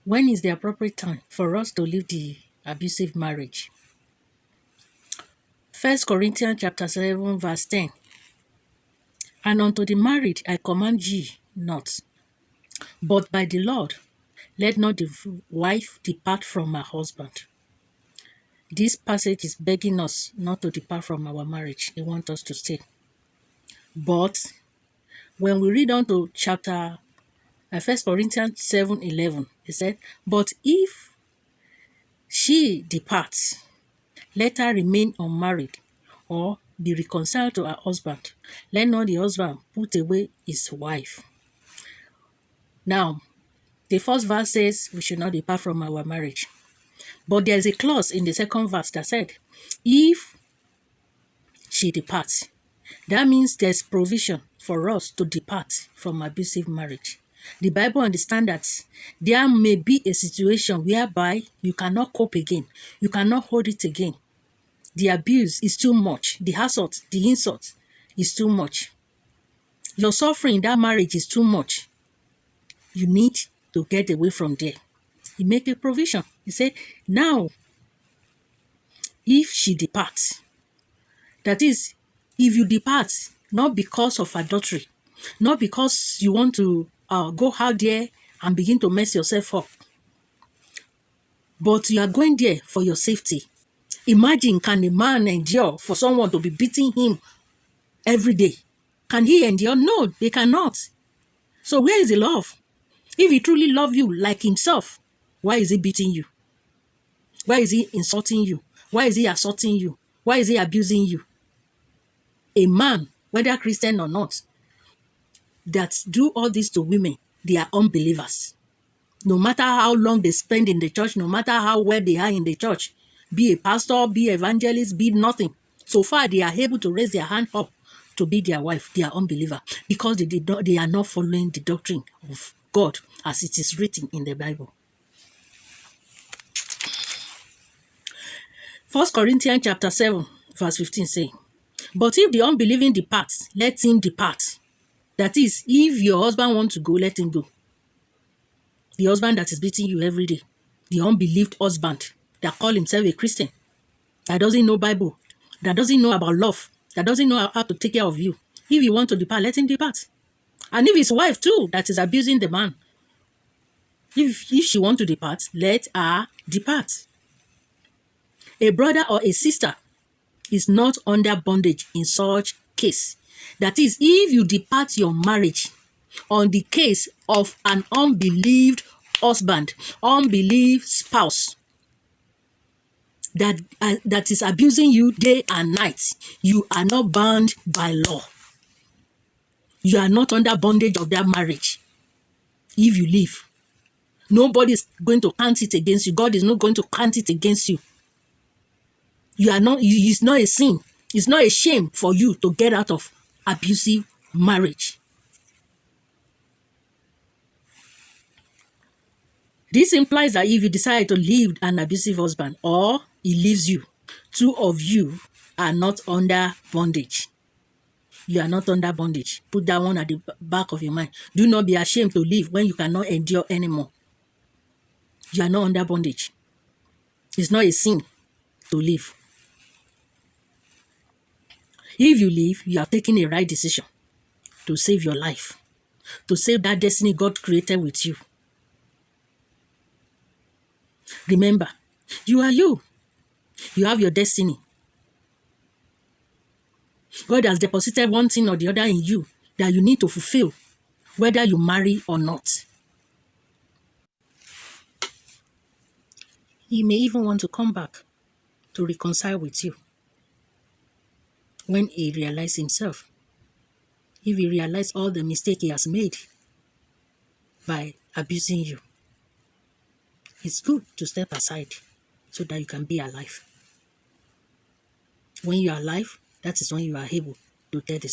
When is the appropriate time for us to leave the abusive marriage? 1 Corinthians chapter 7 verse 10. And unto the married I command ye not, but by the Lord, let not the wife depart from her husband. This passage is begging us not to depart from our marriage. They want us to stay. But when we read on to chapter 1 Corinthians 7:11, it said, but if she departs, let her remain unmarried or be reconciled to her husband. Let not the husband put away his wife. Now, the first verse says we should not depart from our marriage. But there is a clause in the second verse that said, if she departs, that means there's provision for us to depart from abusive marriage. The Bible understands that there may be a situation whereby you cannot cope again. You cannot hold it again. The abuse is too much. The assault, the insult is too much. Your suffering in that marriage is too much. You need to get away from there. He make a provision. He said, now, if she departs, that is, if you depart, not because of adultery, not because you want to go out there and begin to mess yourself up, but you are going there for your safety. Imagine, can a man endure for someone to be beating him every day? Can he endure? No, they cannot. So where is the love? If he truly loves you like himself, why is he beating you? Why is he insulting you? Why is he assaulting you? Why is he abusing you? A man, whether Christian or not, that do all this to women, they are unbelievers. No matter how long they spend in the church, no matter how well they are in the church, be a pastor, be evangelist, be nothing. So far, they are able to raise their hand up to be their wife. They are unbeliever because they are not following the doctrine of God as it is written in the Bible. 1 Corinthians chapter 7 verse 15 say, but if the unbelieving departs, let him depart. That is, if your husband wants to go, let him go. The husband that is beating you every day, the unbelieved husband that call himself a Christian, that doesn't know Bible, that doesn't know about love, that doesn't know how to take care of you. If you want to depart, let him depart. And if his wife too that is abusing the man, if she want to depart, let her depart. A brother or a sister is not under bondage in such case. That is, if you depart your marriage on the case of an unbelieved husband, unbelieved spouse, that is abusing you day and night, you are not bound by law. You are not under bondage of that marriage. If you leave, nobody is going to count it against you. God is not going to count it against you. You are not. It's not a sin. It's not a shame for you to get out of abusive marriage. This implies that if you decide to leave an abusive husband or he leaves you, two of you are not under bondage. You are not under bondage. Put that one at the back of your mind. Do not be ashamed to leave when you cannot endure anymore. You are not under bondage. It's not a sin to leave. If you leave, you are taking a right decision to save your life, to save that destiny God created with you. Remember, you are you. You have your destiny. God has deposited one thing or the other in you that you need to fulfill, whether you marry or not. He may even want to come back to reconcile with you when he realizes himself. If he realizes all the mistake he has made by abusing you, it's good to step aside so that you can be alive. When you are alive, that is when you are able to tell the